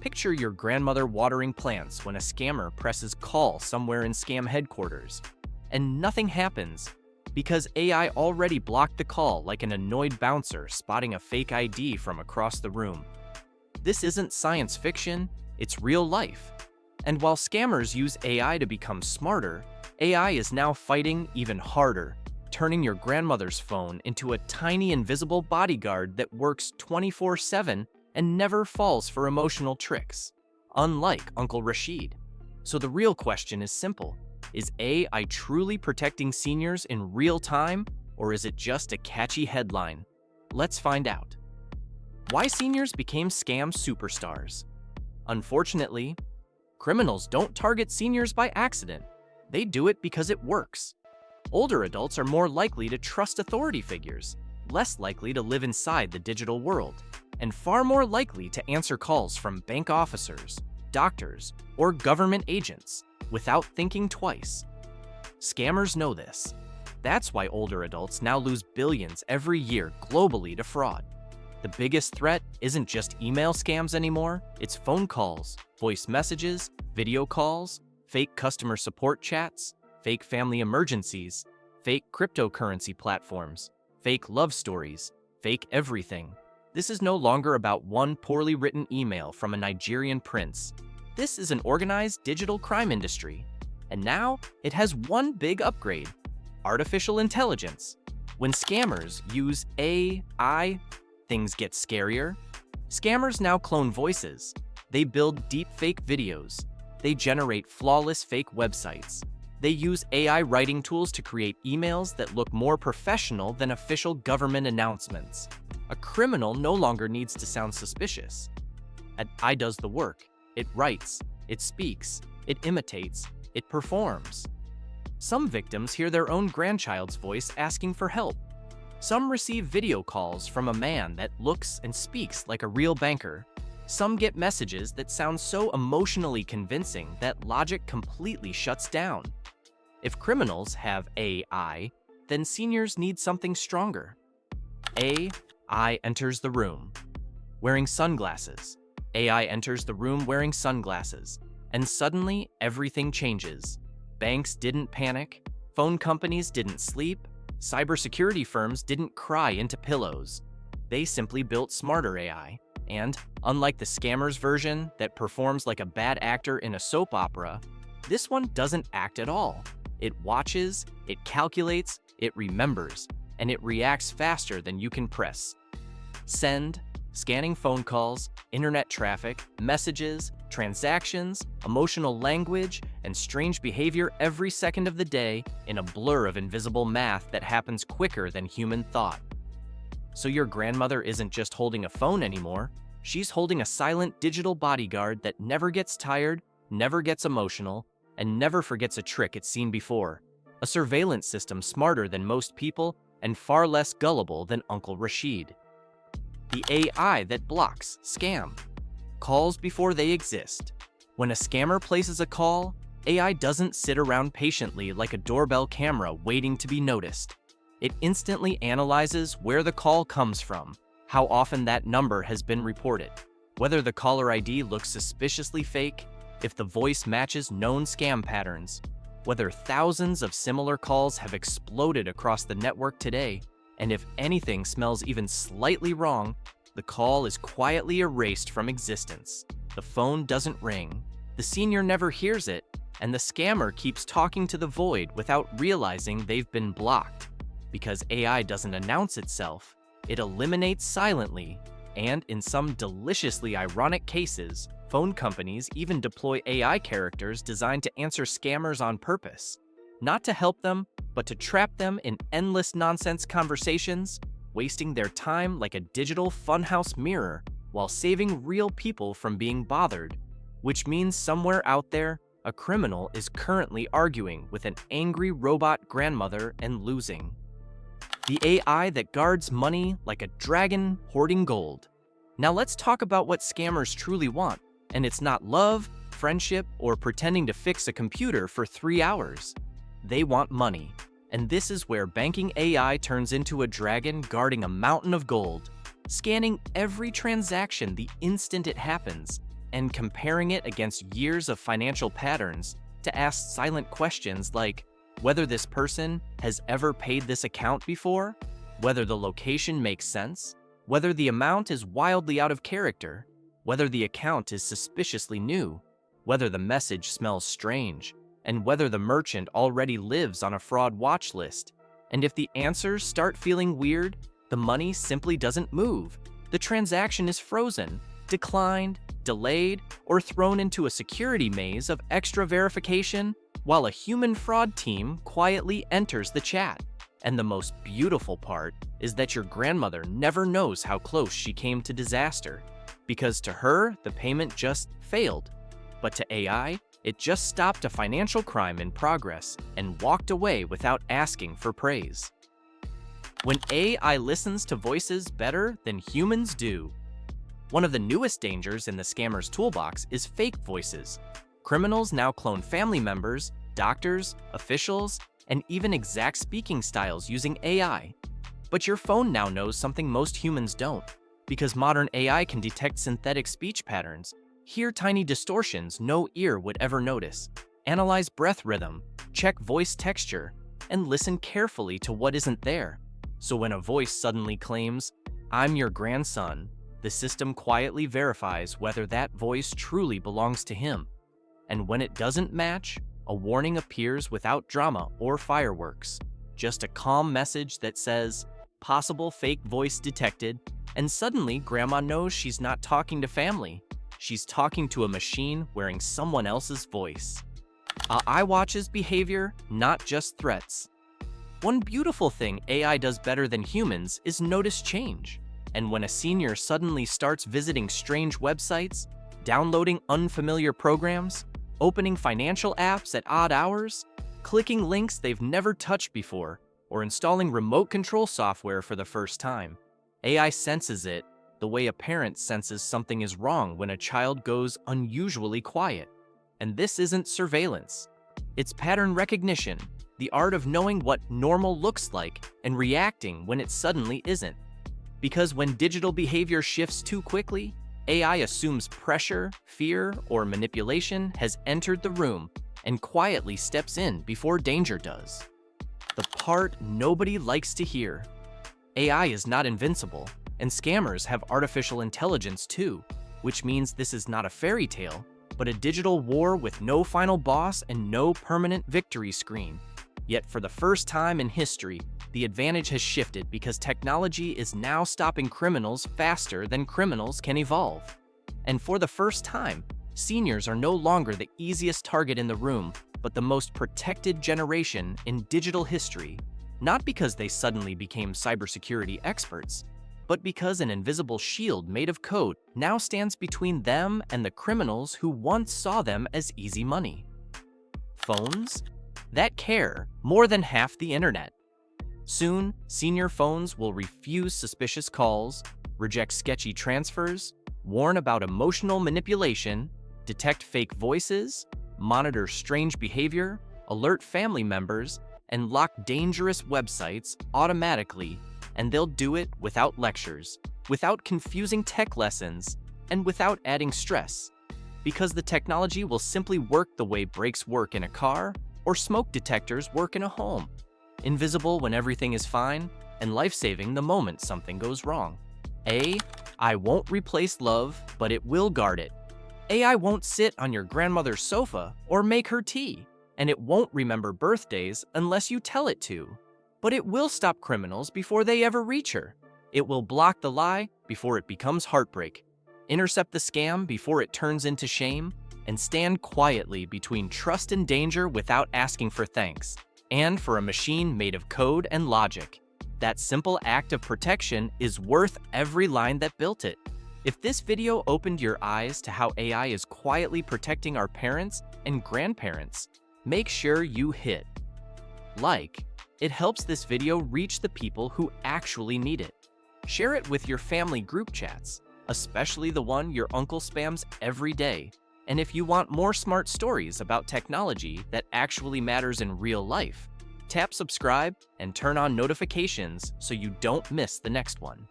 Picture your grandmother watering plants when a scammer presses call somewhere in scam headquarters. And nothing happens because AI already blocked the call like an annoyed bouncer spotting a fake ID from across the room. This isn't science fiction, it's real life. And while scammers use AI to become smarter, AI is now fighting even harder, turning your grandmother's phone into a tiny invisible bodyguard that works 24/7 and never falls for emotional tricks, unlike Uncle Rashid. So the real question is simple. Is AI truly protecting seniors in real time, or is it just a catchy headline? Let's find out. Why seniors became scam superstars. Unfortunately, criminals don't target seniors by accident. They do it because it works. Older adults are more likely to trust authority figures, less likely to live inside the digital world, and far more likely to answer calls from bank officers, doctors, or government agents without thinking twice. Scammers know this. That's why older adults now lose billions every year globally to fraud. The biggest threat isn't just email scams anymore, it's phone calls, voice messages, video calls, fake customer support chats, fake family emergencies, fake cryptocurrency platforms, fake love stories, fake everything. This is no longer about one poorly written email from a Nigerian prince. This is an organized digital crime industry. And now, it has one big upgrade: artificial intelligence. When scammers use AI, things get scarier. Scammers now clone voices. They build deep fake videos. They generate flawless fake websites. They use AI writing tools to create emails that look more professional than official government announcements. A criminal no longer needs to sound suspicious. AI does the work. It writes, it speaks, it imitates, it performs. Some victims hear their own grandchild's voice asking for help. Some receive video calls from a man that looks and speaks like a real banker. Some get messages that sound so emotionally convincing that logic completely shuts down. If criminals have AI, then seniors need something stronger. AI enters the room wearing sunglasses. AI enters the room wearing sunglasses, and suddenly everything changes. Banks didn't panic, phone companies didn't sleep, cybersecurity firms didn't cry into pillows. They simply built smarter AI, and unlike the scammer's version that performs like a bad actor in a soap opera, this one doesn't act at all. It watches, it calculates, it remembers, and it reacts faster than you can press send, scanning phone calls, internet traffic, messages, transactions, emotional language, and strange behavior every second of the day in a blur of invisible math that happens quicker than human thought. So your grandmother isn't just holding a phone anymore, she's holding a silent digital bodyguard that never gets tired, never gets emotional, and never forgets a trick it's seen before. A surveillance system smarter than most people and far less gullible than Uncle Rashid. The AI that blocks scam calls before they exist. When a scammer places a call, AI doesn't sit around patiently like a doorbell camera waiting to be noticed. It instantly analyzes where the call comes from, how often that number has been reported, whether the caller ID looks suspiciously fake, if the voice matches known scam patterns, whether thousands of similar calls have exploded across the network today, and if anything smells even slightly wrong, the call is quietly erased from existence. The phone doesn't ring, the senior never hears it, and the scammer keeps talking to the void without realizing they've been blocked. Because AI doesn't announce itself, it eliminates silently, and in some deliciously ironic cases, phone companies even deploy AI characters designed to answer scammers on purpose. Not to help them, but to trap them in endless nonsense conversations, wasting their time like a digital funhouse mirror while saving real people from being bothered. Which means somewhere out there, a criminal is currently arguing with an angry robot grandmother and losing. The AI that guards money like a dragon hoarding gold. Now let's talk about what scammers truly want, and it's not love, friendship, or pretending to fix a computer for 3 hours. They want money, and this is where banking AI turns into a dragon guarding a mountain of gold, scanning every transaction the instant it happens, and comparing it against years of financial patterns to ask silent questions like whether this person has ever paid this account before, whether the location makes sense, whether the amount is wildly out of character, whether the account is suspiciously new, whether the message smells strange, and whether the merchant already lives on a fraud watch list. And if the answers start feeling weird, the money simply doesn't move. The transaction is frozen, declined, delayed, or thrown into a security maze of extra verification, while a human fraud team quietly enters the chat. And the most beautiful part is that your grandmother never knows how close she came to disaster, because to her, the payment just failed. But to AI, it just stopped a financial crime in progress and walked away without asking for praise. When AI listens to voices better than humans do. One of the newest dangers in the scammer's toolbox is fake voices. Criminals now clone family members, doctors, officials, and even exact speaking styles using AI. But your phone now knows something most humans don't, because modern AI can detect synthetic speech patterns, hear tiny distortions no ear would ever notice, analyze breath rhythm, check voice texture, and listen carefully to what isn't there. So when a voice suddenly claims, "I'm your grandson," the system quietly verifies whether that voice truly belongs to him. And when it doesn't match, a warning appears without drama or fireworks, just a calm message that says, "Possible fake voice detected," and suddenly grandma knows she's not talking to family. She's talking to a machine wearing someone else's voice. AI watches behavior, not just threats. One beautiful thing AI does better than humans is notice change. And when a senior suddenly starts visiting strange websites, downloading unfamiliar programs, opening financial apps at odd hours, clicking links they've never touched before, or installing remote control software for the first time, AI senses it the way a parent senses something is wrong when a child goes unusually quiet. And this isn't surveillance. It's pattern recognition, the art of knowing what normal looks like and reacting when it suddenly isn't. Because when digital behavior shifts too quickly, AI assumes pressure, fear, or manipulation has entered the room and quietly steps in before danger does. The part nobody likes to hear. AI is not invincible, and scammers have artificial intelligence too, which means this is not a fairy tale, but a digital war with no final boss and no permanent victory screen. Yet for the first time in history, the advantage has shifted because technology is now stopping criminals faster than criminals can evolve. And for the first time, seniors are no longer the easiest target in the room, but the most protected generation in digital history, not because they suddenly became cybersecurity experts, but because an invisible shield made of code now stands between them and the criminals who once saw them as easy money. Phones that care more than half the internet. Soon, senior phones will refuse suspicious calls, reject sketchy transfers, warn about emotional manipulation, detect fake voices, monitor strange behavior, alert family members, and lock dangerous websites automatically. And they'll do it without lectures, without confusing tech lessons, and without adding stress. Because the technology will simply work the way brakes work in a car or smoke detectors work in a home. Invisible when everything is fine, and life-saving the moment something goes wrong. AI won't replace love, but it will guard it. AI won't sit on your grandmother's sofa or make her tea, and it won't remember birthdays unless you tell it to. But it will stop criminals before they ever reach her. It will block the lie before it becomes heartbreak, intercept the scam before it turns into shame, and stand quietly between trust and danger without asking for thanks. And for a machine made of code and logic, that simple act of protection is worth every line that built it. If this video opened your eyes to how AI is quietly protecting our parents and grandparents, make sure you hit like. It helps this video reach the people who actually need it. Share it with your family group chats, especially the one your uncle spams every day. And if you want more smart stories about technology that actually matters in real life, tap subscribe and turn on notifications so you don't miss the next one.